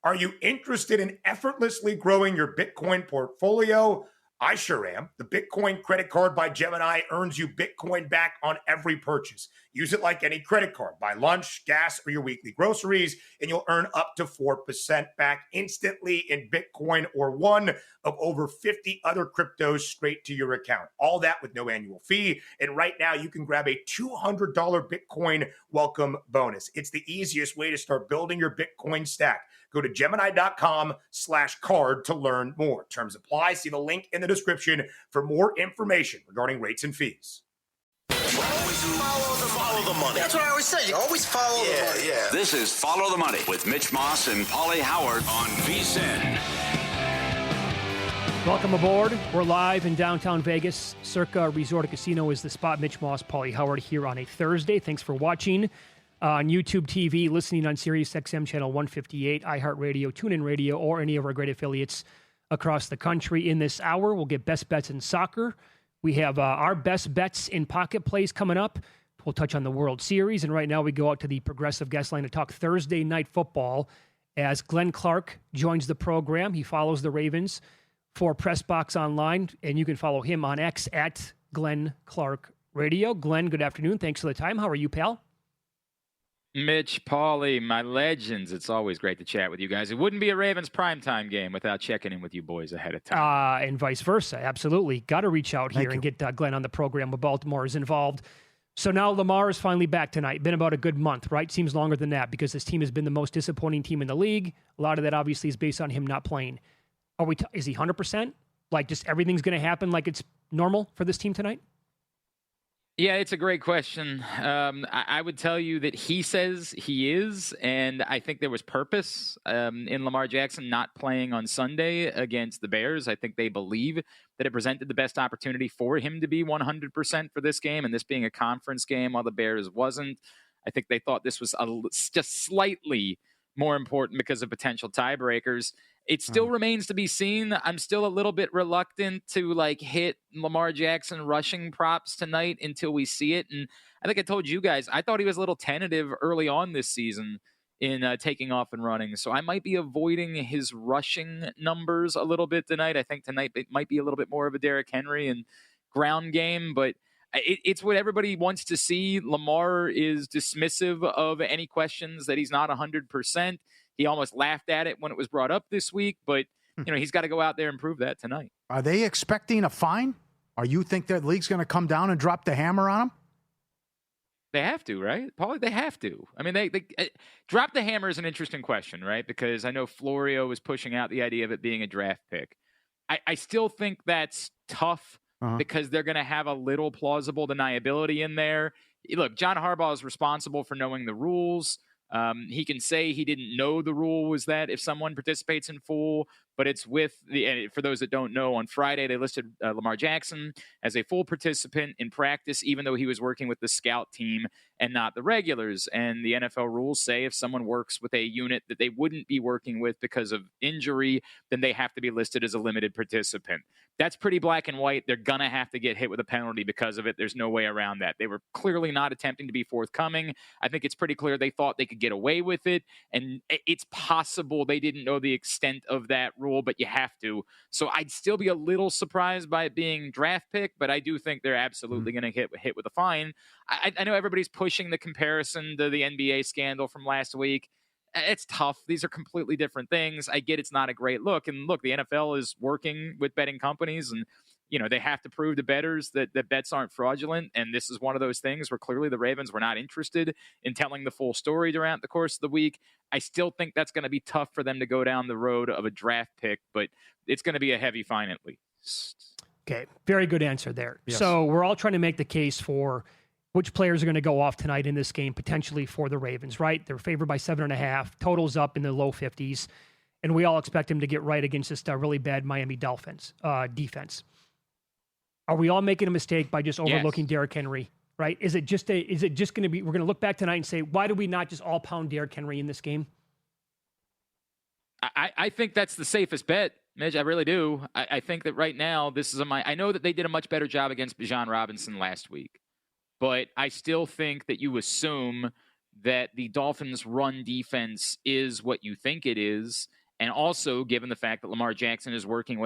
Are you interested in effortlessly growing your Bitcoin portfolio? I sure am. The Bitcoin credit card by Gemini earns you Bitcoin back on every purchase. Use it like any credit card. Buy lunch, gas, or your weekly groceries, and you'll earn up to 4% back instantly in Bitcoin or one of over 50 other cryptos straight to your account. All that with no annual fee. And right now, you can grab a $200 Bitcoin welcome bonus. It's the easiest way to start building your Bitcoin stack. Go to Gemini.com/card to learn more. Terms apply. See the link in the description for more information regarding rates and fees. Always follow the money. That's what I always say. You always follow the money. Yeah. This is Follow the Money with Mitch Moss and Pauly Howard on VSiN. Welcome aboard. We're live in downtown Vegas. Circa Resort and Casino is the spot. Mitch Moss, Pauly Howard here on a Thursday. Thanks for watching on YouTube TV, listening on Sirius XM channel 158, iHeartRadio, TuneIn Radio, or any of our great affiliates across the country. In this hour, we'll get best bets in soccer. We have our best bets in pocket plays coming up. We'll touch on the World Series. And right now we go out to the Progressive Guest Line to talk Thursday night football as Glenn Clark joins the program. He follows the Ravens for Press Box Online, and you can follow him on X at Glenn Clark Radio. Glenn, good afternoon. Thanks for the time. How are you, pal? Mitch, Pauly, my legends. It's always great to chat with you guys. It wouldn't be a Ravens primetime game without checking in with you boys ahead of time. And vice versa. Absolutely. Got to reach out here and get Glenn on the program when Baltimore is involved. So now Lamar is finally back tonight. Been about a good month, right? Seems longer than that because this team has been the most disappointing team in the league. A lot of that obviously is based on him not playing. Is he 100%? Like just everything's going to happen like it's normal for this team tonight? Yeah, it's a great question. I would tell you that he says he is, and I think there was purpose in Lamar Jackson not playing on Sunday against the Bears. I think they believe that it presented the best opportunity for him to be 100% for this game, and this being a conference game while the Bears wasn't. I think they thought this was just slightly more important because of potential tiebreakers. It still remains to be seen. I'm still a little bit reluctant to hit Lamar Jackson rushing props tonight until we see it. And I think I told you guys, I thought he was a little tentative early on this season in taking off and running. So I might be avoiding his rushing numbers a little bit tonight. I think tonight it might be a little bit more of a Derrick Henry and ground game, but it's what everybody wants to see. Lamar is dismissive of any questions that he's not 100%. He almost laughed at it when it was brought up this week, but he's got to go out there and prove that tonight. Are they expecting a fine? Or you think that league's going to come down and drop the hammer on him? They have to, right? Pauly, they have to. I mean, they drop the hammer is an interesting question, right? Because I know Florio was pushing out the idea of it being a draft pick. I still think that's tough because they're going to have a little plausible deniability in there. Look, John Harbaugh is responsible for knowing the rules. He can say he didn't know the rule was that if someone participates in full, but it's with for those that don't know, on Friday, they listed Lamar Jackson as a full participant in practice, even though he was working with the scout team and not the regulars. And the NFL rules say if someone works with a unit that they wouldn't be working with because of injury, then they have to be listed as a limited participant. That's pretty black and white. They're going to have to get hit with a penalty because of it. There's no way around that. They were clearly not attempting to be forthcoming. I think it's pretty clear they thought they could get away with it. And it's possible they didn't know the extent of that rule, but you have to. So I'd still be a little surprised by it being draft pick, but I do think they're absolutely going to hit with a fine. I know everybody's pushing the comparison to the NBA scandal from last week. It's tough. These are completely different things. I get it's not a great look. And look, the NFL is working with betting companies and, they have to prove to bettors that bets aren't fraudulent. And this is one of those things where clearly the Ravens were not interested in telling the full story throughout the course of the week. I still think that's going to be tough for them to go down the road of a draft pick, but it's going to be a heavy fine at least. Okay. Very good answer there. Yes. So we're all trying to make the case for which players are going to go off tonight in this game, potentially for the Ravens, right? They're favored by 7.5, totals up in the low 50s, and we all expect him to get right against this really bad Miami Dolphins defense. Are we all making a mistake by just overlooking Derrick Henry, right? Is it just going to be, we're going to look back tonight and say, why do we not just all pound Derrick Henry in this game? I think that's the safest bet, Mitch. I really do. I think that right now, I know that they did a much better job against Bijan Robinson last week. But I still think that you assume that the Dolphins' run defense is what you think it is, and also given the fact that Lamar Jackson is working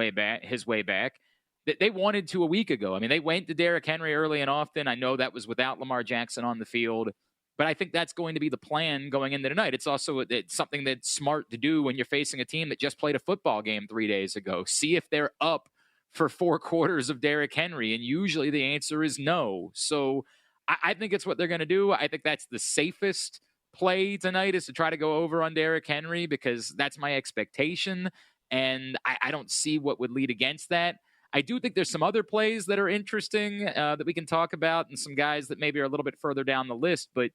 his way back, that they wanted to a week ago. I mean, they went to Derrick Henry early and often. I know that was without Lamar Jackson on the field, but I think that's going to be the plan going into tonight. It's something that's smart to do when you're facing a team that just played a football game 3 days ago. See if they're up for 4 quarters of Derrick Henry, and usually the answer is no. So I think it's what they're going to do. I think that's the safest play tonight, is to try to go over on Derrick Henry, because that's my expectation, and I don't see what would lead against that. I do think there's some other plays that are interesting that we can talk about, and some guys that maybe are a little bit further down the list. But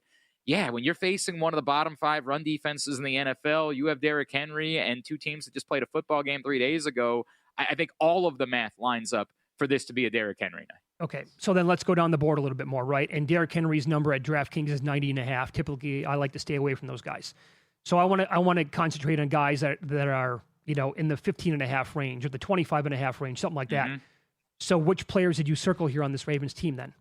yeah, when you're facing one of the bottom 5 run defenses in the NFL, you have Derrick Henry and 2 teams that just played a football game 3 days ago. I think all of the math lines up for this to be a Derrick Henry night. Okay, so then let's go down the board a little bit more, right? And Derrick Henry's number at DraftKings is 90.5. Typically, I like to stay away from those guys. So I want to concentrate on guys that are, in the 15.5 range or the 25.5 range, something like that. So which players did you circle here on this Ravens team then?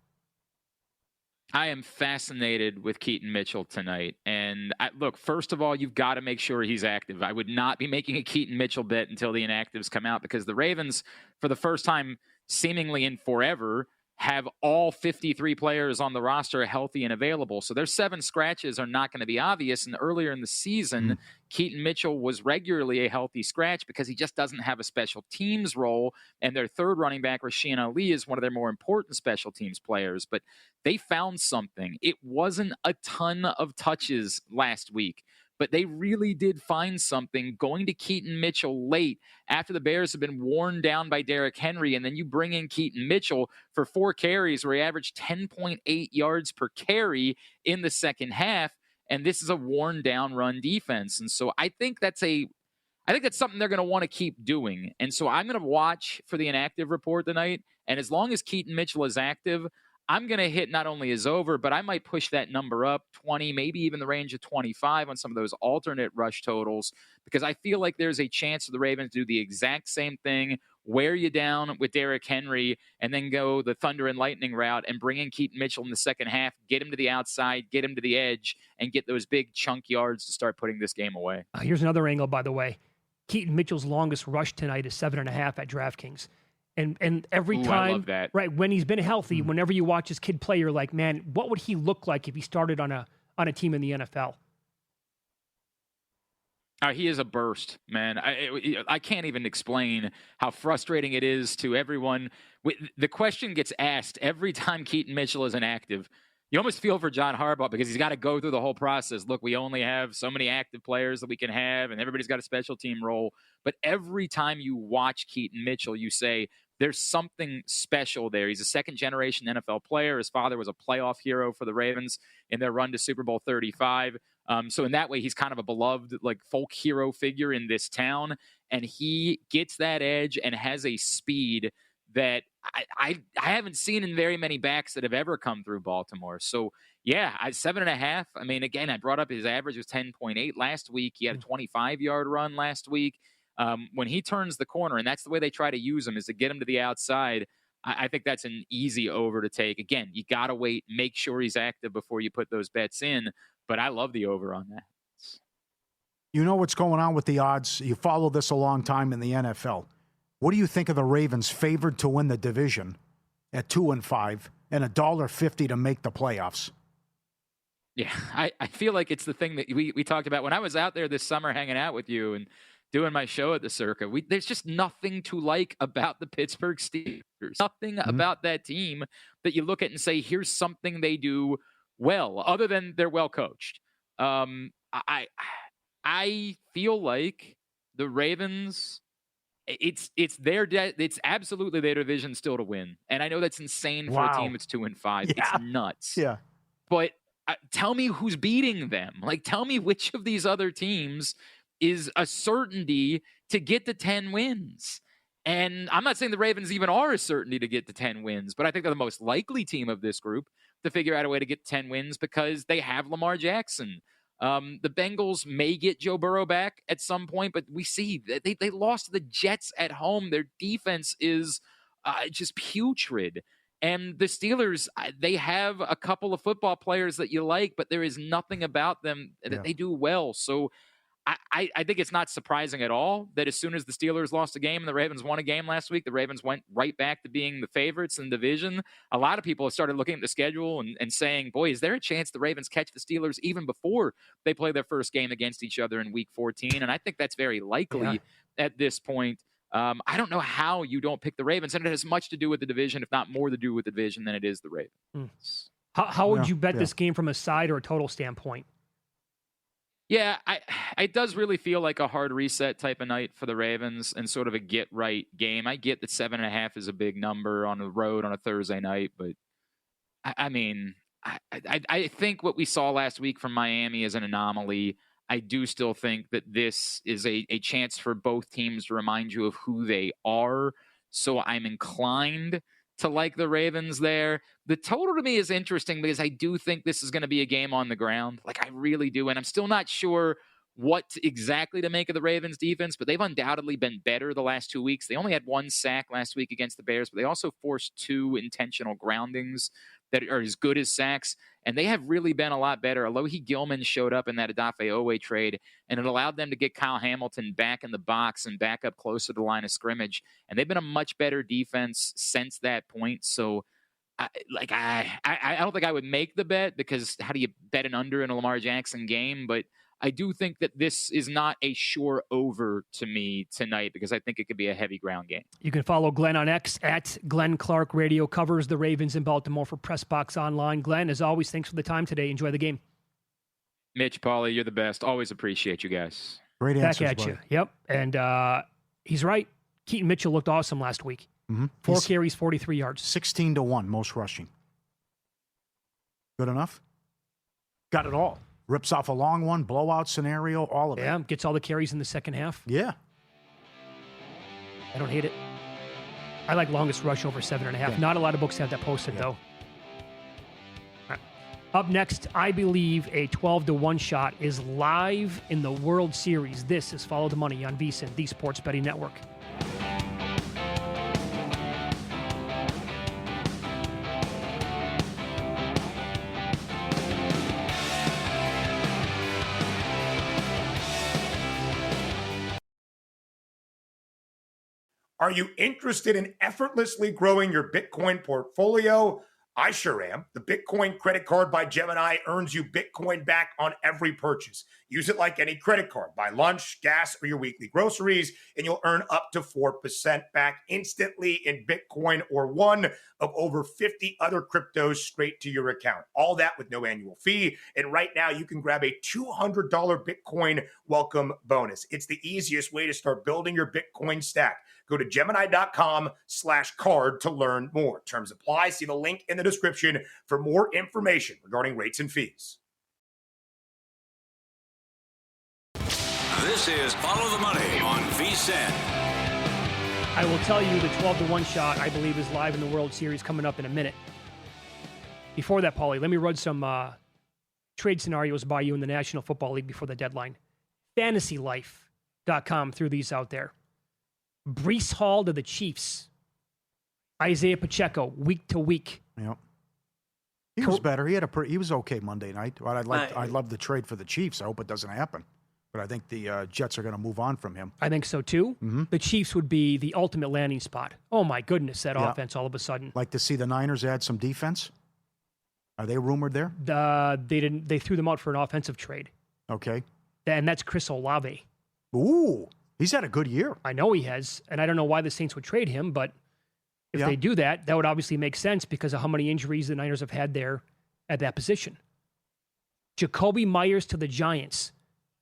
I am fascinated with Keaton Mitchell tonight. And look, first of all, you've got to make sure he's active. I would not be making a Keaton Mitchell bet until the inactives come out, because the Ravens, for the first time seemingly in forever, have all 53 players on the roster healthy and available. So their 7 scratches are not going to be obvious. And earlier in the season, Keaton Mitchell was regularly a healthy scratch because he just doesn't have a special teams role. And their third running back, Rasheed Ali, is one of their more important special teams players. But they found something. It wasn't a ton of touches last week, but they really did find something going to Keaton Mitchell late after the Bears have been worn down by Derrick Henry. And then you bring in Keaton Mitchell for 4 carries where he averaged 10.8 yards per carry in the second half. And this is a worn down run defense. And so I think that's something they're going to want to keep doing. And so I'm going to watch for the inactive report tonight. And as long as Keaton Mitchell is active, I'm going to hit not only his over, but I might push that number up 20, maybe even the range of 25 on some of those alternate rush totals, because I feel like there's a chance for the Ravens to do the exact same thing, wear you down with Derrick Henry, and then go the thunder and lightning route and bring in Keaton Mitchell in the second half, get him to the outside, get him to the edge, and get those big chunk yards to start putting this game away. Here's another angle, by the way. Keaton Mitchell's longest rush tonight is 7.5 at DraftKings. And every time, I love that. Right, when he's been healthy, whenever you watch this kid play, you're like, man, what would he look like if he started on a team in the NFL? He is a burst, man. I can't even explain how frustrating it is to everyone. The question gets asked every time Keaton Mitchell is inactive. You almost feel for John Harbaugh, because he's got to go through the whole process. Look, we only have so many active players that we can have, and everybody's got a special team role. But every time you watch Keaton Mitchell, you say, there's something special there. He's a second-generation NFL player. His father was a playoff hero for the Ravens in their run to Super Bowl 35. So in that way, he's kind of a beloved, folk hero figure in this town. And he gets that edge and has a speed that I haven't seen in very many backs that have ever come through Baltimore. So, yeah, 7.5. I mean, again, I brought up his average was 10.8 last week. He had a 25-yard run last week. When he turns the corner, and that's the way they try to use him, is to get him to the outside, I think that's an easy over to take. Again, you got to wait, make sure he's active before you put those bets in, but I love the over on that. You know what's going on with the odds? You follow this a long time in the NFL. What do you think of the Ravens favored to win the division at 2-5 and $1.50 to make the playoffs? Yeah, I feel like it's the thing that we talked about when I was out there this summer hanging out with you and doing my show at the Circa. There's just nothing to like about the Pittsburgh Steelers. Nothing about that team that you look at and say, here's something they do well, other than they're well coached. I feel like the Ravens, it's absolutely their division still to win. And I know that's insane for a team that's 2-5. It's nuts. Yeah. But tell me who's beating them. Tell me which of these other teams is a certainty to get to 10 wins. And I'm not saying the Ravens even are a certainty to get to 10 wins, but I think they're the most likely team of this group to figure out a way to get 10 wins because they have Lamar Jackson. The Bengals may get Joe Burrow back at some point, but we see that they lost to the Jets at home. Their defense is just putrid. And the Steelers, they have a couple of football players that you like, but there is nothing about them that they do well. So I think it's not surprising at all that as soon as the Steelers lost a game and the Ravens won a game last week, the Ravens went right back to being the favorites in the division. A lot of people have started looking at the schedule and saying, boy, is there a chance the Ravens catch the Steelers even before they play their first game against each other in Week 14? And I think that's very likely at this point. I don't know how you don't pick the Ravens, and it has much to do with the division, if not more to do with the division than it is the Ravens. How would you bet this game from a side or a total standpoint? Yeah, it does really feel like a hard reset type of night for the Ravens and sort of a get-right game. I get that 7.5 is a big number on the road on a Thursday night, but I mean, I think what we saw last week from Miami is an anomaly. I do still think that this is a chance for both teams to remind you of who they are, so I'm inclined to like the Ravens there. The total to me is interesting because I do think this is going to be a game on the ground. Like, I really do. And I'm still not sure what exactly to make of the Ravens defense, but they've undoubtedly been better the last 2 weeks. They only had 1 sack last week against the Bears, but they also forced 2 intentional groundings that are as good as sacks. And they have really been a lot better. Alohi Gilman showed up in that Odafe Owe trade, and it allowed them to get Kyle Hamilton back in the box and back up closer to the line of scrimmage. And they've been a much better defense since that point. So, I don't think I would make the bet, because how do you bet an under in a Lamar Jackson game? But I do think that this is not a sure over to me tonight, because I think it could be a heavy ground game. You can follow Glenn on X at Glenn Clark Radio. Covers the Ravens in Baltimore for PressBox Online. Glenn, as always, thanks for the time today. Enjoy the game. Mitch, Pauly, you're the best. Always appreciate you guys. Great answers, Back at buddy. you. Yep. And he's right. Keaton Mitchell looked awesome last week. 4 carries, 43 yards. 16-1, most rushing. Good enough? Got it all. Rips off a long one, blowout scenario, all of it. Yeah, gets all the carries in the second half. Yeah. I don't hate it. I like longest rush over 7.5. Yeah. Not a lot of books have that posted, though. All right. Up next, I believe a 12-1 shot is live in the World Series. This is Follow the Money on VSiN, the Sports Betting Network. Are you interested in effortlessly growing your Bitcoin portfolio? I sure am. The Bitcoin credit card by Gemini earns you Bitcoin back on every purchase. Use it like any credit card. Buy lunch, gas, or your weekly groceries, and you'll earn up to 4% back instantly in Bitcoin or one of over 50 other cryptos straight to your account. All that with no annual fee. And right now, you can grab a $200 Bitcoin welcome bonus. It's the easiest way to start building your Bitcoin stack. Go to Gemini.com/card to learn more. Terms apply. See the link in the description for more information regarding rates and fees. This is Follow the Money on VSiN. I will tell you the 12-1 shot, I believe, is live in the World Series coming up in a minute. Before that, Pauly, let me run some trade scenarios by you in the National Football League before the deadline. FantasyLife.com threw these out there. Breece Hall to the Chiefs. Isaiah Pacheco, week to week. Yep. He was better. He was okay Monday night. But I'd love the trade for the Chiefs. I hope it doesn't happen. But I think the Jets are going to move on from him. I think so, too. Mm-hmm. The Chiefs would be the ultimate landing spot. Oh, my goodness, that offense all of a sudden. Like to see the Niners add some defense? Are they rumored there? They threw them out for an offensive trade. Okay. And that's Chris Olave. Ooh, he's had a good year. I know he has, and I don't know why the Saints would trade him, but if they do that, that would obviously make sense because of how many injuries the Niners have had there at that position. Jacoby Myers to the Giants.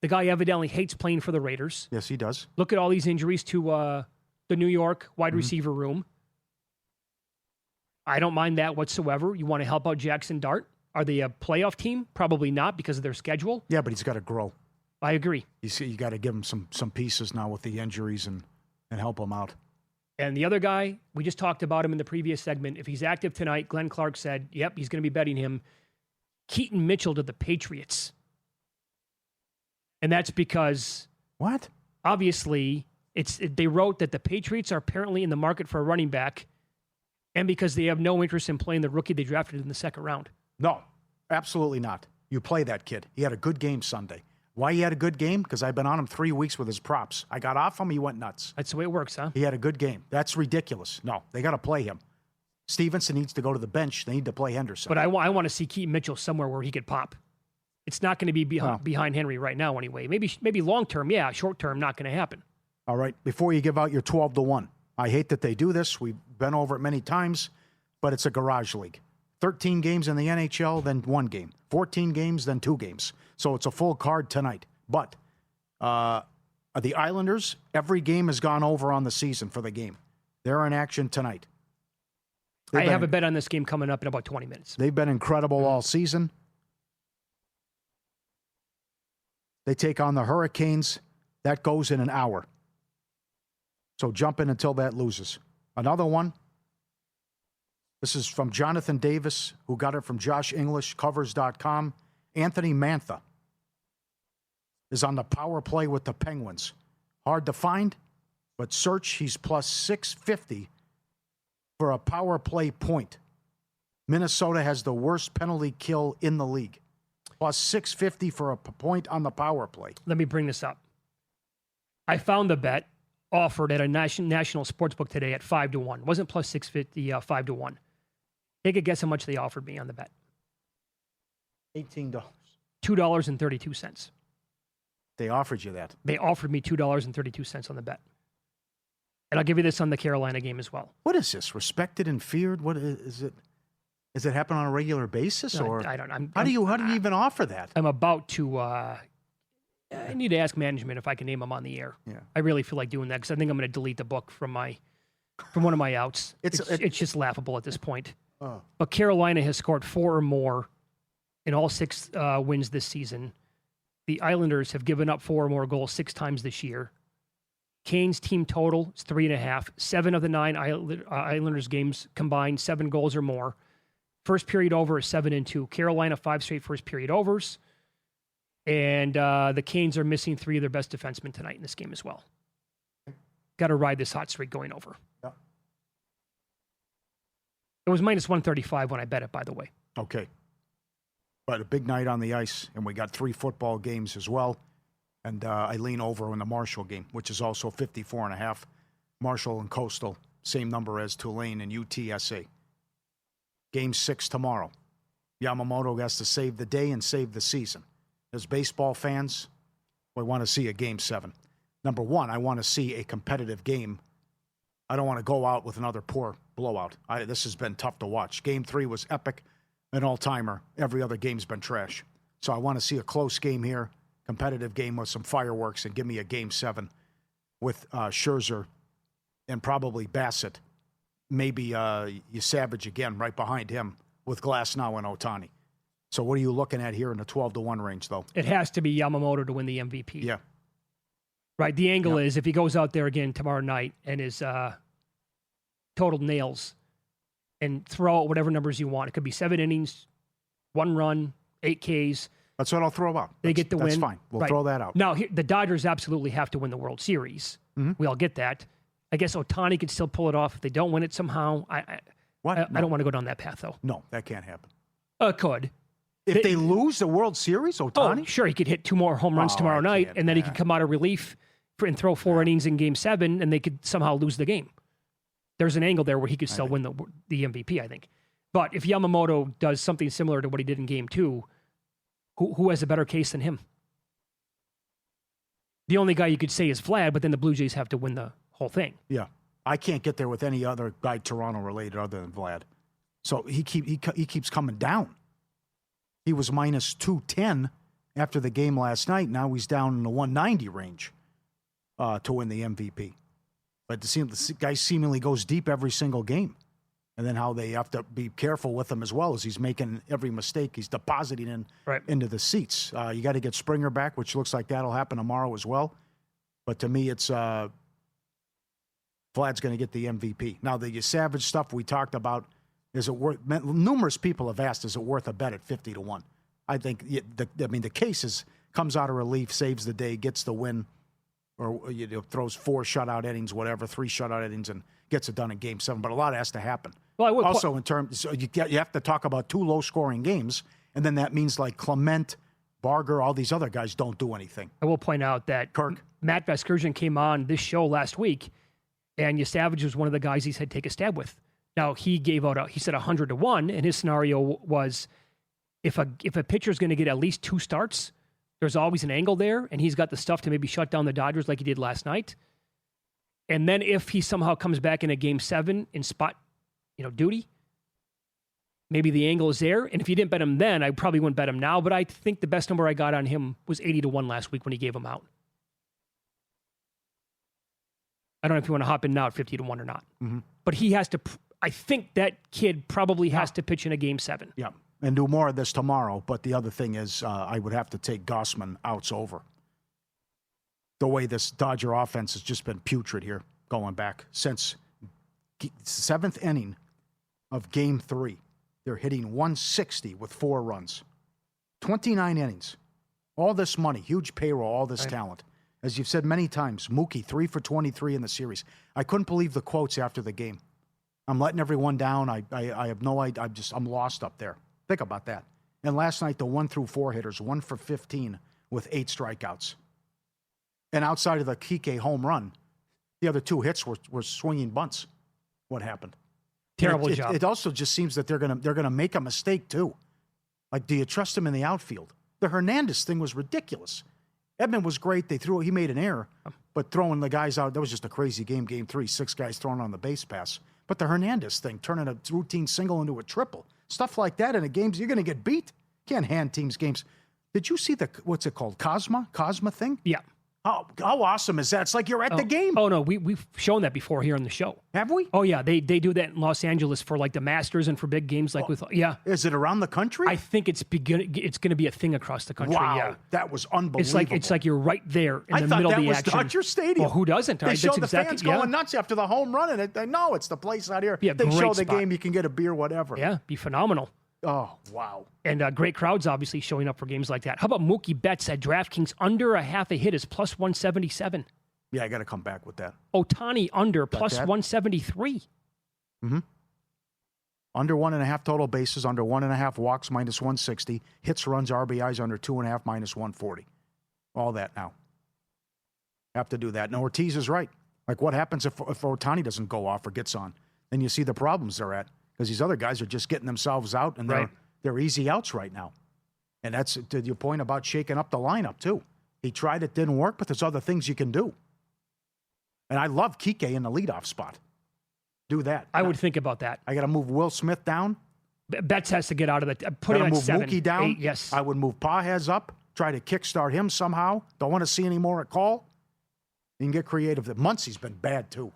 The guy evidently hates playing for the Raiders. Yes, he does. Look at all these injuries to the New York wide receiver room. I don't mind that whatsoever. You want to help out Jackson Dart? Are they a playoff team? Probably not because of their schedule. Yeah, but he's got to grow. I agree. You got to give him some pieces now with the injuries and help him out. And the other guy, we just talked about him in the previous segment. If he's active tonight, Glenn Clark said, yep, he's going to be betting him. Keaton Mitchell to the Patriots. And that's because... What? Obviously, they wrote that the Patriots are apparently in the market for a running back. And because they have no interest in playing the rookie they drafted in the second round. No, absolutely not. You play that kid. He had a good game Sunday. Why he had a good game? Because I've been on him 3 weeks with his props. I got off him, he went nuts. That's the way it works, huh? He had a good game. That's ridiculous. No, they got to play him. Stevenson needs to go to the bench. They need to play Henderson. But I want to see Keaton Mitchell somewhere where he could pop. It's not going to be behind Henry right now anyway. Maybe long term, yeah. Short term, not going to happen. All right, before you give out your 12-1, I hate that they do this. We've been over it many times, but it's a garage league. 13 games in the NHL, then 1 game. 14 games, then 2 games. So it's a full card tonight. But the Islanders, every game has gone over on the season for the game. They're in action tonight. I have a bet on this game coming up in about 20 minutes. They've been incredible all season. They take on the Hurricanes. That goes in an hour. So jump in until that loses. Another one. This is from Jonathan Davis, who got it from Josh English, covers.com. Anthony Mantha is on the power play with the Penguins. Hard to find, but search. He's plus 650 for a power play point. Minnesota has the worst penalty kill in the league. Plus 650 for a point on the power play. Let me bring this up. I found the bet offered at a national sportsbook today at 5-1. It wasn't plus 650, 5-1. Take a guess how much they offered me on the bet. $18. $2.32. They offered you that. They offered me $2.32 on the bet. And I'll give you this on the Carolina game as well. What is this? Respected and feared? What is it? Does it happen on a regular basis, or I don't know. How do you even offer that? I'm about to. I need to ask management if I can name them on the air. Yeah. I really feel like doing that because I think I'm going to delete the book from one of my outs. It's just laughable at this point. Oh. But Carolina has scored 4 or more in all 6 wins this season. The Islanders have given up 4 or more goals 6 times this year. Kane's team total is 3.5. 7 of the 9 Islanders games combined, 7 goals or more. First period over is 7-2. Carolina 5 straight first period overs. And the Canes are missing 3 of their best defensemen tonight in this game as well. Got to ride this hot streak going over. Yeah. It was minus 135 when I bet it, by the way. Okay. But a big night on the ice, and we got 3 football games as well. And I lean over in the Marshall game, which is also 54.5. Marshall and Coastal, same number as Tulane and UTSA. Game 6 tomorrow. Yamamoto has to save the day and save the season. As baseball fans, we want to see a Game 7. Number 1, I want to see a competitive game. I don't want to go out with another poor blowout. This has been tough to watch. Game 3 was epic, an all-timer. Every other game's been trash. So I want to see a close game here, competitive game with some fireworks, and give me a Game 7 with Scherzer and probably Bassett. Maybe you Savage again right behind him with Glasnow and Ohtani. So what are you looking at here in the 12-1 range, though? It has to be Yamamoto to win the MVP. Yeah. Right. The angle is if he goes out there again tomorrow night and is total nails and throw out whatever numbers you want. It could be 7 innings, 1 run, 8 Ks. That's what I'll throw out. They get the win. That's fine. We'll throw that out. Now, the Dodgers absolutely have to win the World Series. Mm-hmm. We all get that. I guess Ohtani could still pull it off if they don't win it somehow. I don't want to go down that path, though. No, that can't happen. Could. If they lose the World Series, Ohtani? Oh, sure, he could hit 2 more home runs tomorrow night, and then he could come out of relief and throw 4 innings in Game 7, and they could somehow lose the game. There's an angle there where he could still win the MVP, I think. But if Yamamoto does something similar to what he did in Game 2, who has a better case than him? The only guy you could say is Vlad, but then the Blue Jays have to win the whole thing. Yeah. I can't get there with any other guy Toronto-related other than Vlad. So he keeps coming down. He was minus 210 after the game last night. Now he's down in the 190 range to win the MVP. But the guy seemingly goes deep every single game. And then how they have to be careful with him as well as he's making every mistake. He's depositing into the seats. You got to get Springer back, which looks like that'll happen tomorrow as well. But to me, it's Vlad's going to get the MVP. Now, the Savage stuff we talked about, is it worth? Numerous people have asked, is it worth a bet at 50-1? I think the case comes out of relief, saves the day, gets the win, or throws 4 shutout innings, whatever, 3 shutout innings, and gets it done in Game 7. But a lot has to happen. Well, I would also, in terms, so you have to talk about 2 low-scoring games, and then that means like Clement, Barger, all these other guys don't do anything. I will point out that Matt Vasgersian came on this show last week, and Yesavage was one of the guys he said take a stab with. Now, he gave out, he said 100-1, and his scenario was if a pitcher is going to get at least 2 starts, there's always an angle there, and he's got the stuff to maybe shut down the Dodgers like he did last night. And then if he somehow comes back in a Game 7 in spot, duty, maybe the angle is there. And if you didn't bet him then, I probably wouldn't bet him now. But I think the best number I got on him was 80-1 last week when he gave him out. I don't know if you want to hop in now at 50-1 or not. Mm-hmm. But he has to, I think that kid probably has to pitch in a Game 7. Yeah, and do more of this tomorrow. But the other thing is I would have to take Gossman outs over. The way this Dodger offense has just been putrid here going back since 7th inning of Game 3. They're hitting 160 with 4 runs. 29 innings. All this money, huge payroll, all this talent. As you've said many times, Mookie, 3 for 23 in the series. I couldn't believe the quotes after the game. I'm letting everyone down. I have no idea. I'm lost up there. Think about that. And last night, the 1 through 4 hitters, 1 for 15 with 8 strikeouts. And outside of the Kike home run, the other 2 hits were swinging bunts. What happened? Terrible job. It also just seems that they're gonna make a mistake too. Like, do you trust him in the outfield? The Hernandez thing was ridiculous. Edman was great. He made an error, but throwing the guys out, that was just a crazy game. Game 3, 6 guys thrown on the base pass. But the Hernandez thing, turning a routine single into a triple, stuff like that in a game, you're gonna get beat. Can't hand teams games. Did you see what's it called? Cosma thing? Yeah. How awesome is that? It's like you're at the game. Oh, no, we've shown that before here on the show. Have we? Oh, yeah, they do that in Los Angeles for like the Masters and for big games yeah. Is it around the country? I think it's going to be a thing across the country, wow, yeah. that was unbelievable. It's like you're right there in the middle of the action. I thought that was Dodger Stadium. Well, who doesn't? They show the fans going nuts after the home run, and no, it's the place out here. Yeah, they great show the spot. game, you can get a beer, whatever. Yeah, be phenomenal. Oh, wow. And great crowds obviously showing up for games like that. How about Mookie Betts at DraftKings under a half a hit is plus 177. Yeah, I got to come back with that. Ohtani under plus 173. Mm-hmm. Under 1.5 total bases, under 1.5 walks, minus 160. Hits, runs, RBIs, under 2.5, minus 140. All that now. Have to do that. And Ortiz is right. Like, what happens if Ohtani doesn't go off or gets on? Then you see the problems they're at. Because these other guys are just getting themselves out, and they're easy outs right now. And that's to your point about shaking up the lineup, too. He tried it, didn't work, but there's other things you can do. And I love Kike in the leadoff spot. Do that. I would think about that. I got to move Will Smith down. Betts has to get out of that. Put him at move 7. Mookie down. 8, yes. I would move Pajes up. Try to kickstart him somehow. Don't want to see any more at call. You can get creative. Muncie's been bad, too.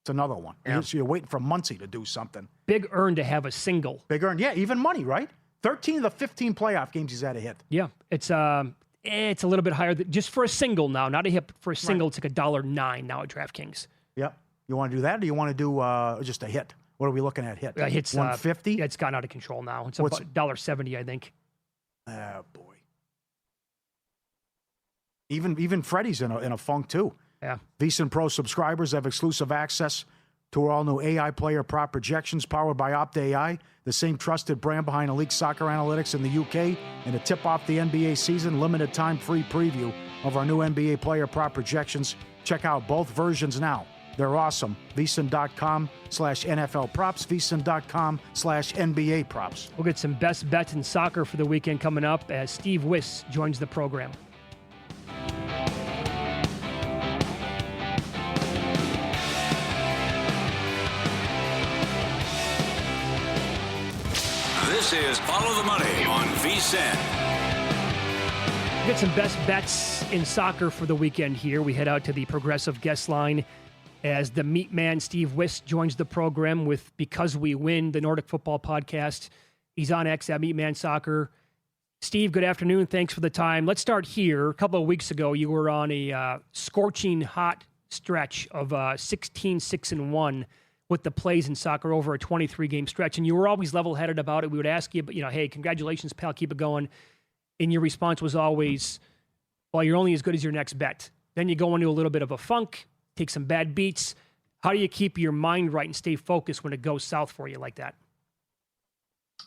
It's another one. Yeah. So you're waiting for Muncie to do something. Big earn to have a single. Big earn. Yeah, even money, right? 13 of the 15 playoff games he's had a hit. Yeah. It's a little bit higher just for a single now. Not a hit. For a single, It's like $1.09 now at DraftKings. Yep. You want to do that, or do you want to do just a hit? What are we looking at? Hit? Hits 150. Yeah, it's gotten out of control now. It's about $1.70, I think. Oh boy. Even Freddie's in a funk too. Yeah. VSiN Pro subscribers have exclusive access to our all-new AI player prop projections powered by Opt.AI, the same trusted brand behind elite soccer analytics in the UK, and to tip off the NBA season, limited time free preview of our new NBA player prop projections. Check out both versions now. They're awesome. VSiN.com/NFL props, VSiN.com/NBA props. We'll get some best bets in soccer for the weekend coming up as Steve Wyss joins the program. This is Follow the Money on VSiN. Get some best bets in soccer for the weekend here. We head out to the Progressive guest line as the meat man Steve Wyss joins the program with Because We Win, the Nordic Football Podcast. He's on X at Meat Man Soccer. Steve, good afternoon. Thanks for the time. Let's start here. A couple of weeks ago, you were on a scorching hot stretch of 16-6-1 with the plays in soccer over a 23-game stretch, and you were always level-headed about it. We would ask you, but hey, congratulations, pal, keep it going. And your response was always, well, you're only as good as your next bet. Then you go into a little bit of a funk, take some bad beats. How do you keep your mind right and stay focused when it goes south for you like that?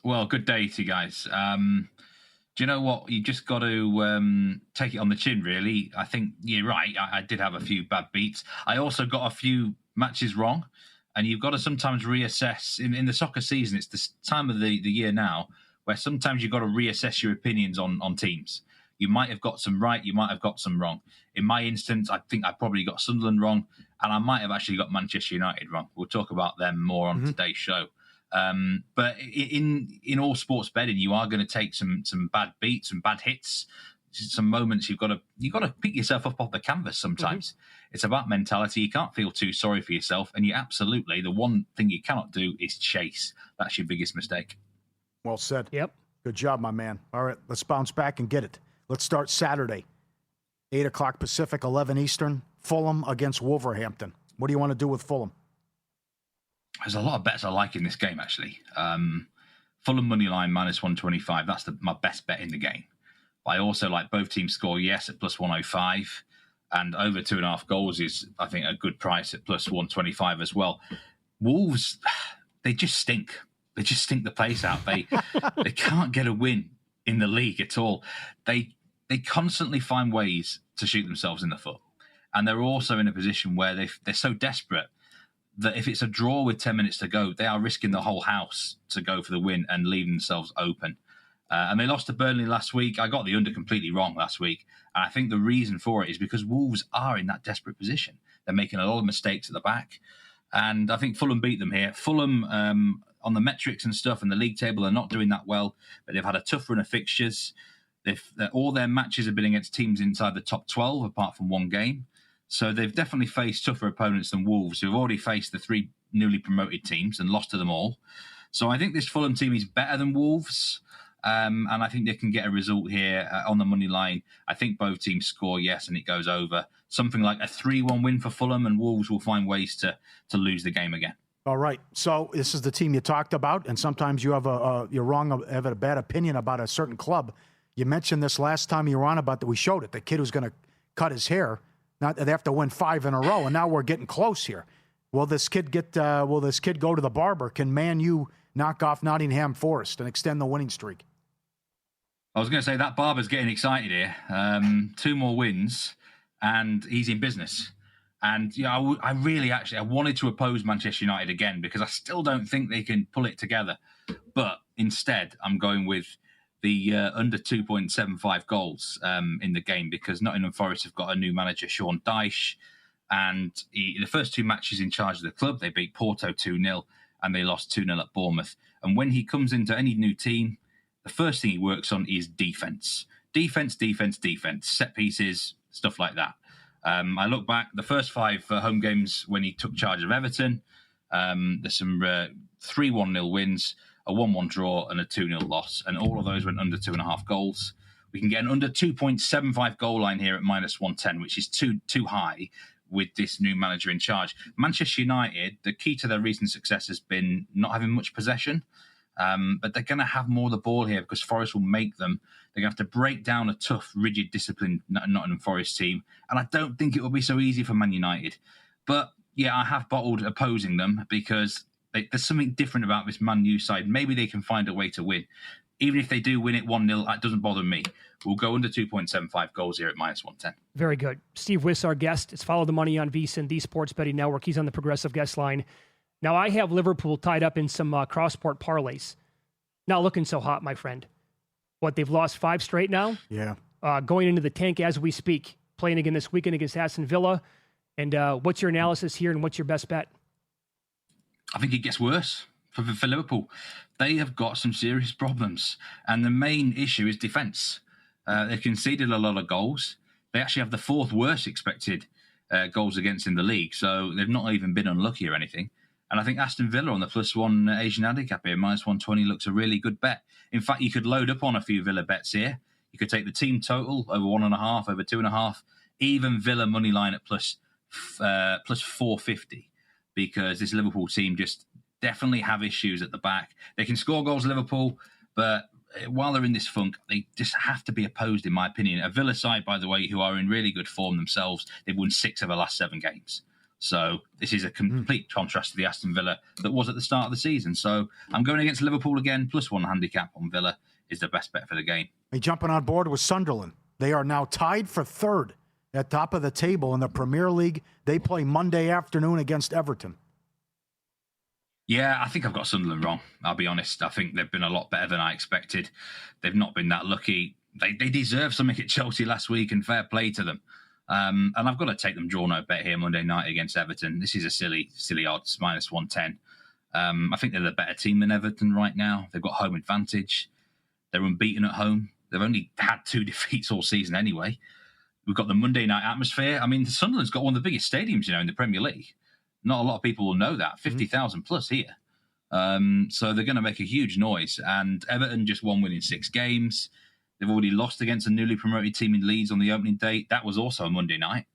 Well, good day to you guys. Do you know what? You just got to take it on the chin, really. I think you're right. I did have a few bad beats. I also got a few matches wrong. And you've got to sometimes reassess. In the soccer season, it's this time of the year now where sometimes you've got to reassess your opinions on teams. You might have got some right, you might have got some wrong. In my instance, I think I probably got Sunderland wrong, and I might have actually got Manchester United wrong. We'll talk about them more on today's show. But in all sports betting, you are going to take some bad beats, some bad hits, some moments. You've got to pick yourself up off the canvas sometimes. It's about mentality. You can't feel too sorry for yourself, and you absolutely, the one thing you cannot do is chase. That's your biggest mistake. Well said. Yep. Good job, my man. All right, let's bounce back and get it. Let's start Saturday, 8 o'clock Pacific, 11 Eastern. Fulham against Wolverhampton. What do you want to do with Fulham? There's a lot of bets I like in this game, actually. Fulham money line minus 125. That's my best bet in the game. I also like both teams score yes at plus 105. And over 2.5 goals is, I think, a good price at plus 125 as well. Wolves, they just stink. They just stink the place out. They can't get a win in the league at all. They constantly find ways to shoot themselves in the foot. And they're also in a position where they're so desperate that if it's a draw with 10 minutes to go, they are risking the whole house to go for the win and leaving themselves open. And they lost to Burnley last week. I got the under completely wrong last week. And I think the reason for it is because Wolves are in that desperate position. They're making a lot of mistakes at the back. And I think Fulham beat them here. Fulham, on the metrics and stuff and the league table, are not doing that well. But they've had a tough run of fixtures. All their matches have been against teams inside the top 12, apart from one game. So they've definitely faced tougher opponents than Wolves, who've already faced the 3 newly promoted teams and lost to them all. So I think this Fulham team is better than Wolves. And I think they can get a result here on the money line. I think both teams score yes, and it goes over. Something like a 3-1 win for Fulham, and Wolves will find ways to lose the game again. All right. So this is the team you talked about, and sometimes you have you're wrong, have a bad opinion about a certain club. You mentioned this last time you were on about that we showed it. The kid who's going to cut his hair. Now they have to win 5 in a row, and now we're getting close here. Will this kid go to the barber? Can Man U knock off Nottingham Forest and extend the winning streak? I was going to say that barber's getting excited here. 2 more wins, and he's in business. And I really I wanted to oppose Manchester United again because I still don't think they can pull it together. But instead, I'm going with the under 2.75 goals in the game because Nottingham Forest have got a new manager, Sean Dyche. And the first 2 matches in charge of the club, they beat Porto 2-0 and they lost 2-0 at Bournemouth. And when he comes into any new team, the first thing he works on is defence. Defence, set pieces, stuff like that. I look back, the first 5 home games when he took charge of Everton, there's some 3-1-0 wins, a 1-1 draw and a 2-0 loss. And all of those went under 2.5 goals. We can get an under 2.75 goal line here at minus 110, which is too high with this new manager in charge. Manchester United, the key to their recent success has been not having much possession. But they're going to have more of the ball here because Forest will make them. They're going to have to break down a tough, rigid, disciplined Nottingham Forest team. And I don't think it will be so easy for Man United. But, yeah, I have bottled opposing them because there's something different about this Man U side. Maybe they can find a way to win. Even if they do win it 1-0, that doesn't bother me. We'll go under 2.75 goals here at minus 110. Very good. Steve Wyss, our guest. It's Follow the Money on VSiN, the Sports Betting Network. He's on the Progressive Guest Line. Now, I have Liverpool tied up in some cross-sport parlays. Not looking so hot, my friend. What, they've lost 5 straight now? Yeah. Going into the tank as we speak. Playing again this weekend against Aston Villa. And what's your analysis here and what's your best bet? I think it gets worse for Liverpool. They have got some serious problems. And the main issue is defence. They've conceded a lot of goals. They actually have the 4th worst expected goals against in the league. So they've not even been unlucky or anything. And I think Aston Villa on the +1 Asian handicap here, minus 120, looks a really good bet. In fact, you could load up on a few Villa bets here. You could take the team total over 1.5, over 2.5, even Villa money line at plus 450, because this Liverpool team just definitely have issues at the back. They can score goals, Liverpool, but while they're in this funk, they just have to be opposed, in my opinion. A Villa side, by the way, who are in really good form themselves. They've won 6 of the last 7 games. So this is a complete contrast to the Aston Villa that was at the start of the season. So I'm going against Liverpool again. +1 handicap on Villa is the best bet for the game. Hey, jumping on board with Sunderland. They are now tied for third at top of the table in the Premier League. They play Monday afternoon against Everton. Yeah, I think I've got Sunderland wrong. I'll be honest. I think they've been a lot better than I expected. They've not been that lucky. They deserve something at Chelsea last week, and fair play to them. And I've got to take them draw no bet here Monday night against Everton. This is a silly odds, -110. I think they're the better team than Everton right now. They've got home advantage. They're unbeaten at home. They've only had 2 defeats all season anyway. We've got the Monday night atmosphere. I mean, Sunderland's got one of the biggest stadiums, in the Premier League. Not a lot of people will know that. 50,000 plus here. So they're going to make a huge noise. And Everton just 1 win in 6 games. They've already lost against a newly promoted team in Leeds on the opening date. That was also a Monday night.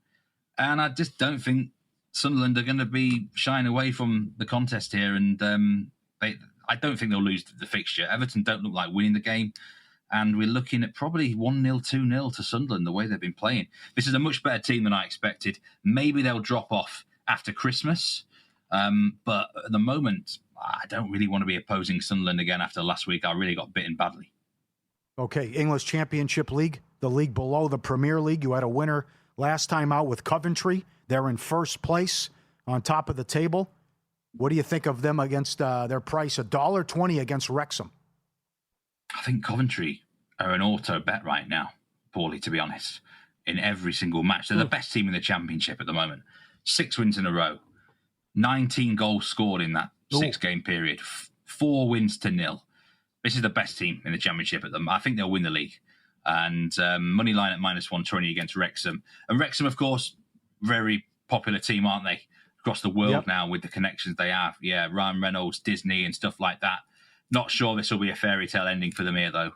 And I just don't think Sunderland are going to be shying away from the contest here. And I don't think they'll lose the fixture. Everton don't look like winning the game. And we're looking at probably 1-0, 2-0 to Sunderland, the way they've been playing. This is a much better team than I expected. Maybe they'll drop off after Christmas. But at the moment, I don't really want to be opposing Sunderland again after last week. I really got bitten badly. Okay, English Championship League, the league below the Premier League. You had a winner last time out with Coventry. They're in first place on top of the table. What do you think of them against their price? $1.20 against Wrexham. I think Coventry are an auto bet right now, Pauly, to be honest, in every single match. They're the best team in the Championship at the moment. 6 wins in a row. 19 goals scored in that 6-game period. 4 wins to 0. This is the best team in the Championship at the moment. I think they'll win the league. And money line at -120 against Wrexham. And Wrexham, of course, very popular team, aren't they? Across the world now with the connections they have. Yeah, Ryan Reynolds, Disney and stuff like that. Not sure this will be a fairy tale ending for them here, though.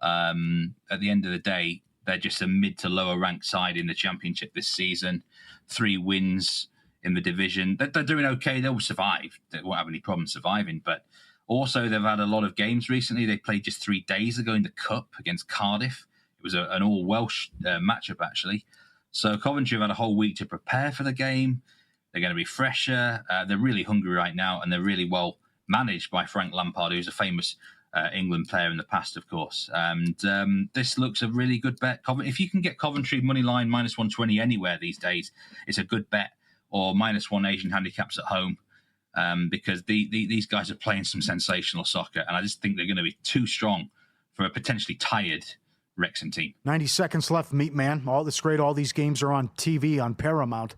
At the end of the day, they're just a mid to lower ranked side in the Championship this season. 3 wins in the division. They're doing okay. They'll survive. They won't have any problem surviving. But also, they've had a lot of games recently. They played just 3 days ago in the Cup against Cardiff. It was an all-Welsh matchup, actually. So Coventry have had a whole week to prepare for the game. They're going to be fresher. They're really hungry right now, and they're really well managed by Frank Lampard, who's a famous England player in the past, of course. And this looks a really good bet. If you can get Coventry money line -120 anywhere these days, it's a good bet. Or -1 Asian handicaps at home, because these guys are playing some sensational soccer, and I just think they're going to be too strong for a potentially tired Wrexham team. 90 seconds left, Meat Man. That's great. All these games are on TV on Paramount.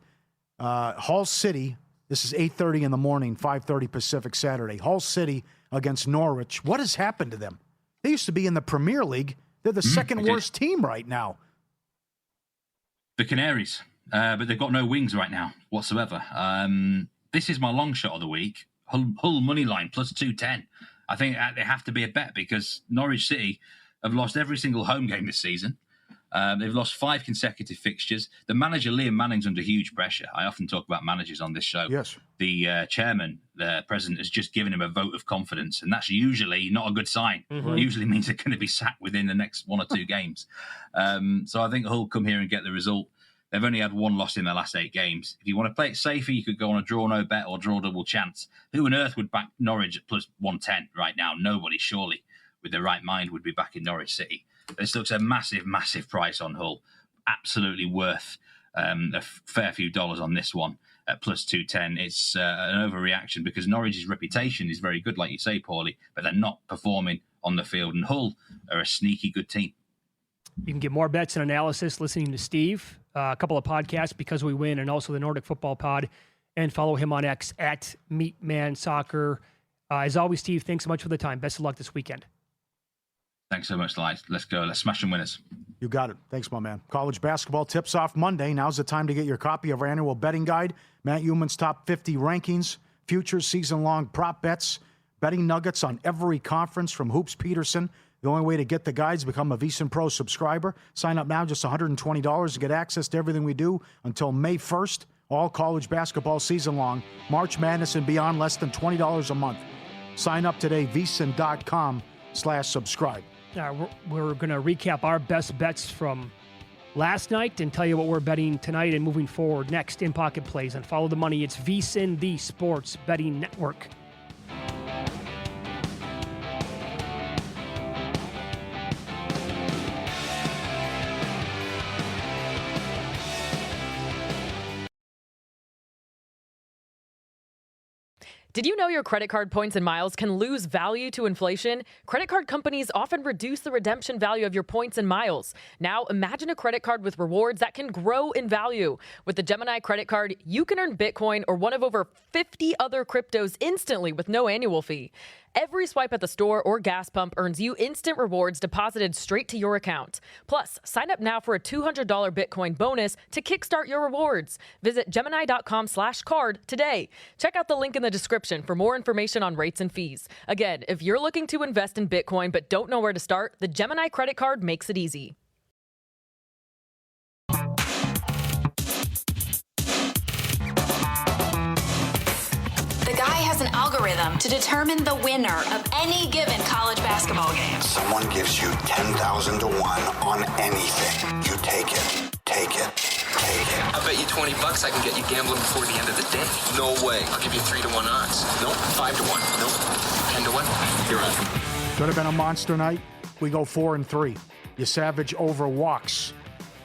Hull City. This is 8:30 in the morning, 5:30 Pacific Saturday. Hull City against Norwich. What has happened to them? They used to be in the Premier League. They're the second worst team right now. The Canaries. But they've got no wings right now whatsoever. This is my long shot of the week. Hull money line +210. I think they have to be a bet because Norwich City have lost every single home game this season. They've lost 5 consecutive fixtures. The manager, Liam Manning's under huge pressure. I often talk about managers on this show. Yes. The chairman, the president, has just given him a vote of confidence, and that's usually not a good sign. It usually means they're going to be sacked within the next 1 or 2 games. So I think Hull come here and get the result. They've only had 1 loss in their last 8 games. If you want to play it safer, you could go on a draw no bet or draw double chance. Who on earth would back Norwich at +110 right now? Nobody, surely, with their right mind, would be backing Norwich City. This looks a massive, massive price on Hull. Absolutely worth a fair few dollars on this one at +210. It's an overreaction because Norwich's reputation is very good, like you say, Pauly, but they're not performing on the field. And Hull are a sneaky good team. You can get more bets and analysis listening to Steve, a couple of podcasts, Because We Win, and also the Nordic Football Pod, and follow him on X at MeatManSoccer. As always, Steve, thanks so much for the time. Best of luck this weekend. Thanks so much, Lies. Let's go. Let's smash some winners. You got it. Thanks, my man. College basketball tips off Monday. Now's the time to get your copy of our annual betting guide, Matt Euman's top 50 rankings, futures, season-long prop bets, betting nuggets on every conference from Hoops Peterson. The only way to get the guides is become a VSiN Pro subscriber. Sign up now, just $120 to get access to everything we do until May 1st, all college basketball season long. March Madness and beyond, less than $20 a month. Sign up today, vsin.com/subscribe. We're going to recap our best bets from last night and tell you what we're betting tonight and moving forward. Next, In Pocket Plays and Follow the Money. It's VSiN, the Sports Betting Network. Did you know your credit card points and miles can lose value to inflation? Credit card companies often reduce the redemption value of your points and miles. Now, imagine a credit card with rewards that can grow in value. With the Gemini credit card, you can earn Bitcoin or one of over 50 other cryptos instantly with no annual fee. Every swipe at the store or gas pump earns you instant rewards deposited straight to your account. Plus, sign up now for a $200 Bitcoin bonus to kickstart your rewards. Visit Gemini.com/card today. Check out the link in the description for more information on rates and fees. Again, if you're looking to invest in Bitcoin but don't know where to start, the Gemini credit card makes it easy. The guy has an algorithm to determine the winner of any given college basketball game. Someone gives you 10,000 to 1 on anything. You take it. Take it. Take it. I bet you $20 I can get you gambling before the end of the day. No way. I'll give you 3 to 1 odds. Nope. 5 to 1. Nope. 10 to 1. You're on. Could have been a monster night. We go 4-3. You Savage over walks.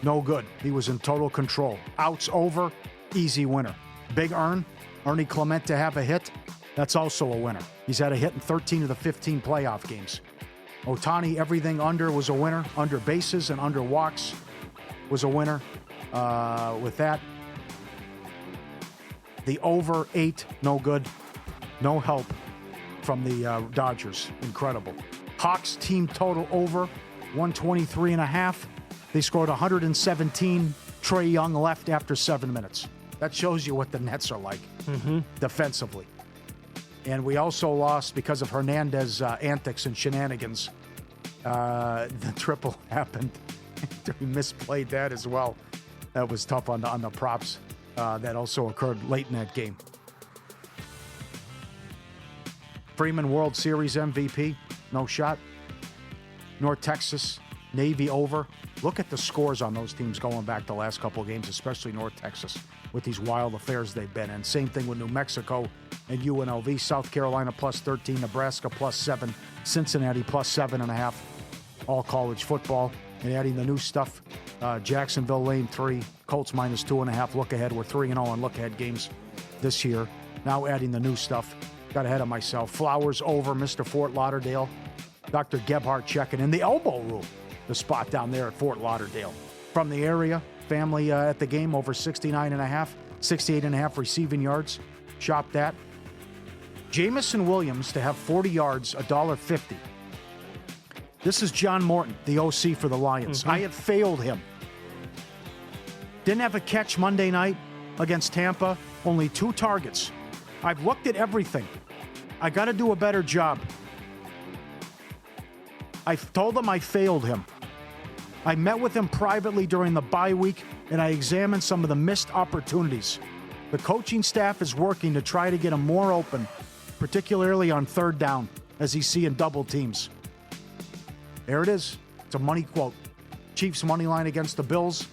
No good. He was in total control. Outs over. Easy winner. Big earn. Ernie Clement to have a hit. That's also a winner. He's had a hit in 13 of the 15 playoff games. Ohtani, everything under was a winner. Under bases and under walks was a winner. With that, the over 8, no good. No help from the Dodgers. Incredible. Hawks team total over 123.5. They scored 117. Trae Young left after 7 minutes. That shows you what the Nets are like defensively. And we also lost because of Hernandez antics and shenanigans. The triple happened. We misplayed that as well. That was tough on the props. That also occurred late in that game. Freeman World Series MVP, no shot. North Texas, Navy over. Look at the scores on those teams going back the last couple of games, especially North Texas, with these wild affairs they've been in. Same thing with New Mexico and UNLV. South Carolina plus 13, Nebraska plus 7, Cincinnati plus 7.5. All college football. And adding the new stuff, Jacksonville lane 3, Colts minus 2.5. Look ahead. We're 3-0 on look ahead games this year. Now adding the new stuff. Got ahead of myself. Flowers over, Mr. Fort Lauderdale. Dr. Gebhardt checking in the elbow room. The spot down there at Fort Lauderdale. From the area, family at the game over 69.5, 68.5 receiving yards. Shop that. Jamison Williams to have 40 yards, $1.50. This is John Morton, the OC for the Lions. I had failed him. Didn't have a catch Monday night against Tampa. Only 2 targets. I've looked at everything. I got to do a better job. I told him I failed him. I met with him privately during the bye week, and I examined some of the missed opportunities. The coaching staff is working to try to get him more open, particularly on 3rd down, as he's seeing double teams. There it is. It's a money quote. Chiefs money line against the Bills.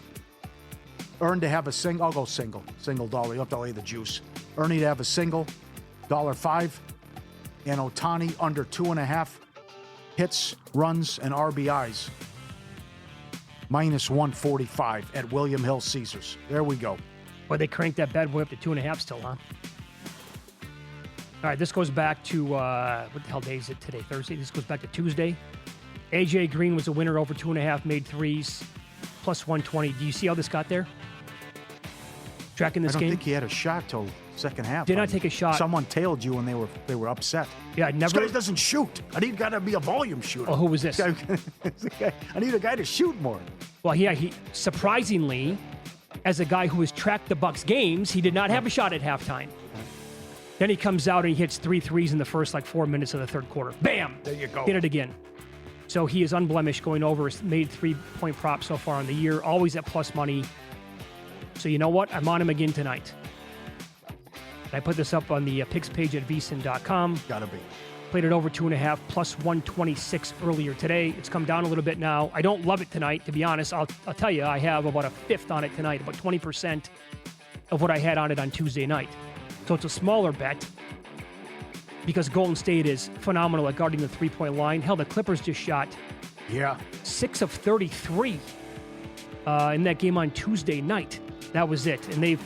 Earned to have a single. I'll go single. $1. You have to lay the juice. Ernie to have a single. $1.05. And Ohtani under 2.5 hits, runs, and RBIs. Minus 145 at William Hill Caesars. There we go. Well, they cranked that bad boy up to 2.5 still, huh? All right, this goes back to, what the hell day is it today? Thursday? This goes back to Tuesday. A.J. Green was a winner over 2.5, made threes, plus 120. Do you see how this got there? Tracking this game? I don't think he had a shot till second half. Did not take a shot. Someone tailed you and they were upset. Yeah, never. This guy doesn't shoot. I need a guy to be a volume shooter. Oh, who was this? I need a guy to shoot more. Well, he surprisingly, as a guy who has tracked the Bucks games, he did not have a shot at halftime. Then he comes out and he hits 3 threes in the first 4 minutes of the third quarter. Bam! There you go. Hit it again. So he is unblemished going over, made 3-point prop so far in the year, always at plus money. So you know what? I'm on him again tonight. I put this up on the picks page at vsin.com. Gotta be. Played it over 2.5, plus 126 earlier today. It's come down a little bit now. I don't love it tonight, to be honest. I'll tell you, I have about a fifth on it tonight, about 20% of what I had on it on Tuesday night. So it's a smaller bet because Golden State is phenomenal at guarding the three-point line. Hell, the Clippers just shot 6 of 33 in that game on Tuesday night. That was it. And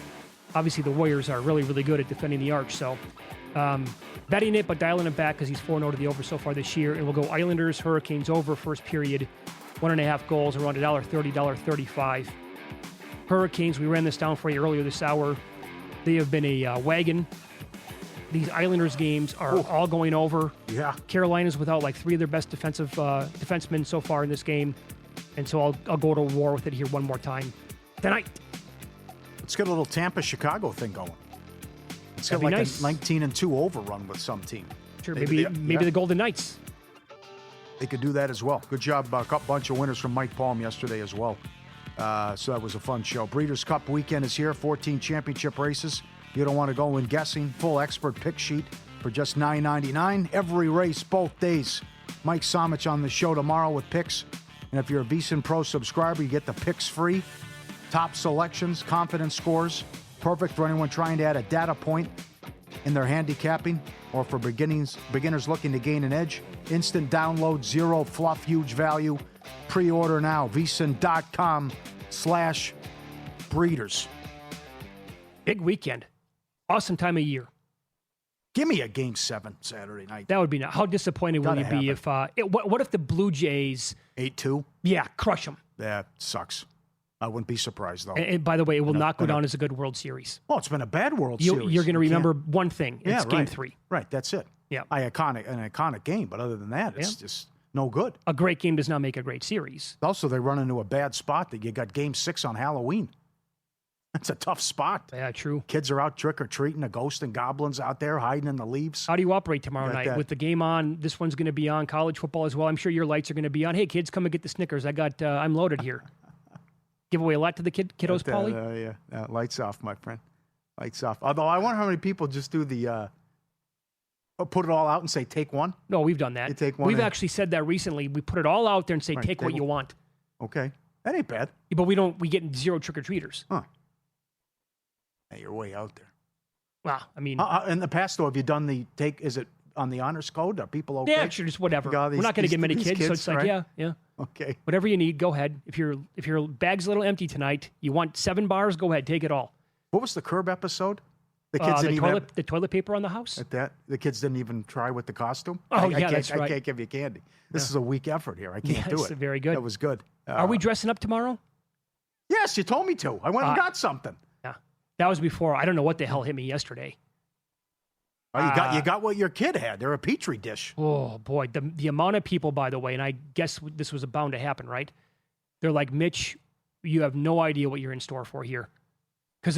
obviously the Warriors are really, really good at defending the arc. So betting it, but dialing it back because he's 4-0 to the over so far this year. And we'll go Islanders, Hurricanes over first period. 1.5 goals around $1.30, $1.35. Hurricanes, we ran this down for you earlier this hour. They have been a wagon. These Islanders games are all going over. Yeah. Carolina's without like 3 of their best defensemen so far in this game. And so I'll go to war with it here one more time tonight. Let's get a little Tampa-Chicago thing going. Let's get That'd like be nice. a 19-2 overrun with some team. Sure, maybe the Golden Knights. They could do that as well. Good job. A bunch of winners from Mike Palm yesterday as well. So that was a fun show. Breeders' Cup weekend is here. 14 championship races. You don't want to go in guessing. Full expert pick sheet for just $9.99. Every race, both days. Mike Somich on the show tomorrow with picks. And if you're a VSiN Pro subscriber, you get the picks free. Top selections, confidence scores. Perfect for anyone trying to add a data point in their handicapping or for beginners looking to gain an edge. Instant download, zero fluff, huge value. Pre-order now. VSiN.com/breeders. Big weekend. Awesome time of year. Give me a Game 7 Saturday night. That would be nice. How disappointed will you be if what if the Blue Jays 8-2? Yeah, crush them. That sucks. I wouldn't be surprised, though. And by the way, it will not go down as a good World Series. Oh, it's been a bad World Series. You're going to remember one thing. It's Game 3. Right, that's it. Yeah. An iconic game, but other than that, it's just no good. A great game does not make a great series. Also, they run into a bad spot that you got Game 6 on Halloween. That's a tough spot. Yeah, true. Kids are out trick-or-treating, the ghosts and goblins out there hiding in the leaves. How do you operate tomorrow night? With the game on, this one's going to be on, college football as well. I'm sure your lights are going to be on. Hey, kids, come and get the Snickers. I'm loaded here. Give away a lot to the kiddos, Pauly? Yeah, lights off, my friend. Lights off. Although I wonder how many people just do the put it all out and say, take one. No, we've done that. You take one. We've actually said that recently. We put it all out there and say, take what you want. Okay. That ain't bad. But we get 0 trick-or-treaters. Huh. Hey, you're way out there. Well, I mean. In the past, though, have you done is it on the honors code? Are people okay? Yeah, sure, just whatever. We're not going to get many kids, so it's like, right? yeah. Okay. Whatever you need, go ahead. If your bag's a little empty tonight, you want 7 bars, go ahead, take it all. What was the Curb episode? The kids didn't the toilet paper on the house? At that, the kids didn't even try with the costume? That's right. I can't give you candy. This is a weak effort here. I can't do it. Very good. That was good. Are we dressing up tomorrow? Yes, you told me to. I went and got something. Yeah. That was before. I don't know what the hell hit me yesterday. Oh, you got what your kid had. They're a Petri dish. Oh, boy. The amount of people, by the way, and I guess this was bound to happen, right? They're like, Mitch, you have no idea what you're in store for here. Because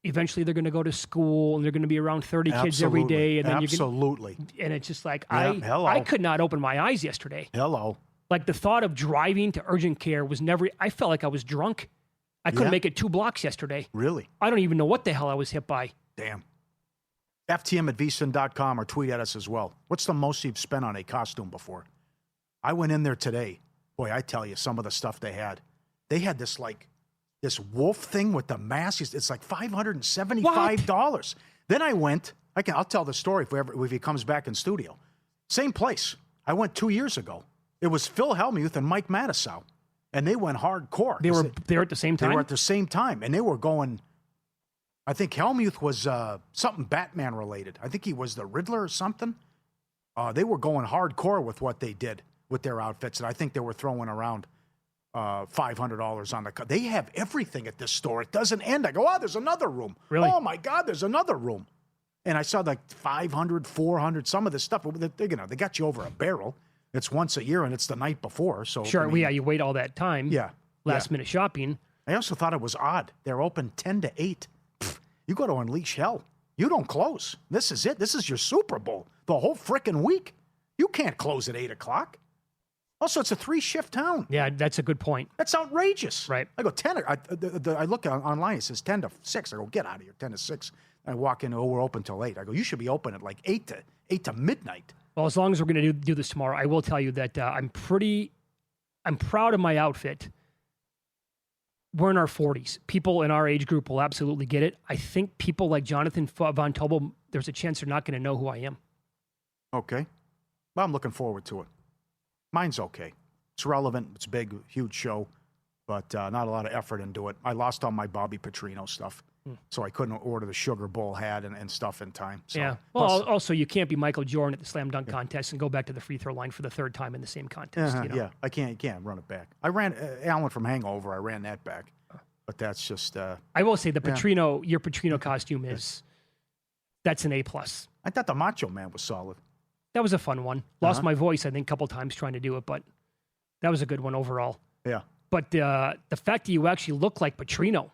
eventually they're going to go to school and they're going to be around 30 kids every day. And then and it's just like, I could not open my eyes yesterday. Hello. Like the thought of driving to urgent care was I felt like I was drunk. I couldn't make it 2 blocks yesterday. Really? I don't even know what the hell I was hit by. Damn. FTM at VSiN.com or tweet at us as well. What's the most you've spent on a costume before? I went in there today. Boy, I tell you, some of the stuff they had. They had this wolf thing with the mask. It's like $575. Then I went. I'll tell the story if he comes back in studio. Same place. I went 2 years ago. It was Phil Hellmuth and Mike Matisow. And they went hardcore. They were at the same time? They were at the same time. And they were going, I think Hellmuth was something Batman related. I think he was the Riddler or something. They were going hardcore with what they did with their outfits. And I think they were throwing around $500 on the cut. They have everything at this store. It doesn't end. I go, there's another room. Really? Oh, my God, there's another room. And I saw like 500, 400, some of this stuff. They got you over a barrel. It's once a year, and it's the night before. So sure, you wait all that time. Yeah. Last-minute shopping. I also thought it was odd. They're open 10 to 8. You go to Unleash Hell. You don't close. This is it. This is your Super Bowl. The whole frickin' week. You can't close at 8 o'clock. Also, it's a 3-shift town. Yeah, that's a good point. That's outrageous. Right. I go 10. I look online. It says 10 to 6. I go, get out of here, 10 to 6. I walk in. We're open till 8. I go, you should be open at like 8 to midnight. Well, as long as we're going to do this tomorrow, I will tell you that I'm proud of my outfit. We're in our 40s. People in our age group will absolutely get it. I think people like Jonathan Von Tobel, there's a chance they're not going to know who I am. Okay. Well, I'm looking forward to it. Mine's okay. It's relevant. It's big, huge show, but not a lot of effort into it. I lost all my Bobby Petrino stuff, so I couldn't order the Sugar Bowl hat and stuff in time. So, yeah. Well, also, you can't be Michael Jordan at the slam dunk contest and go back to the free throw line for the third time in the same contest. You know? Yeah, I can't run it back. I ran Alan from Hangover. I ran that back, but that's just. I will say the Petrino, your Petrino costume that's an A+. I thought the Macho Man was solid. That was a fun one. Lost my voice, I think, a couple times trying to do it, but that was a good one overall. Yeah. But the fact that you actually look like Petrino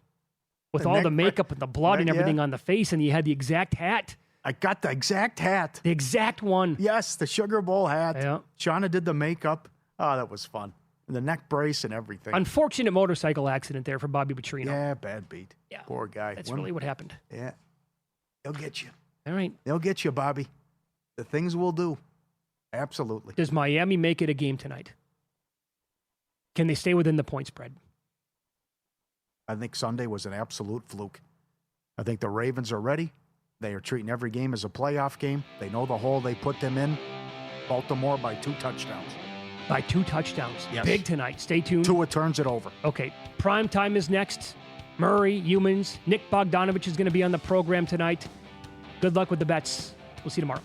with all the makeup and the blood and everything on the face, and you had the exact hat. I got the exact hat. The exact one. Yes, the Sugar Bowl hat. Yeah. Shauna did the makeup. Oh, that was fun. And the neck brace and everything. Unfortunate motorcycle accident there for Bobby Petrino. Yeah, bad beat. Yeah. Poor guy. That's really what happened. Yeah. They'll get you. All right. They'll get you, Bobby. The things we'll do. Absolutely. Does Miami make it a game tonight? Can they stay within the point spread? I think Sunday was an absolute fluke. I think the Ravens are ready. They are treating every game as a playoff game. They know the hole they put them in. Baltimore by 2 touchdowns. By 2 touchdowns. Yes. Big tonight. Stay tuned. Tua turns it over. Okay. Prime time is next. Murray, Humans, Nick Bogdanovich is going to be on the program tonight. Good luck with the bets. We'll see you tomorrow.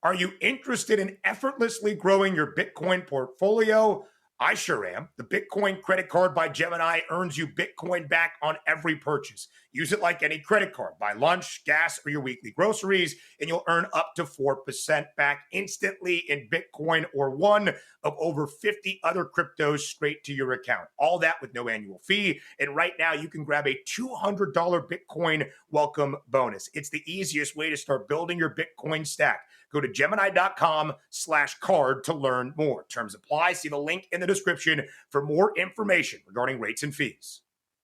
Are you interested in effortlessly growing your Bitcoin portfolio? I sure am. The Bitcoin credit card by Gemini earns you Bitcoin back on every purchase. Use it like any credit card. Buy lunch, gas, or your weekly groceries, and you'll earn up to 4% back instantly in Bitcoin or one of over 50 other cryptos straight to your account. All that with no annual fee. And right now, you can grab a $200 Bitcoin welcome bonus. It's the easiest way to start building your Bitcoin stack. Go to Gemini.com/card to learn more. Terms apply. See the link in the description for more information regarding rates and fees.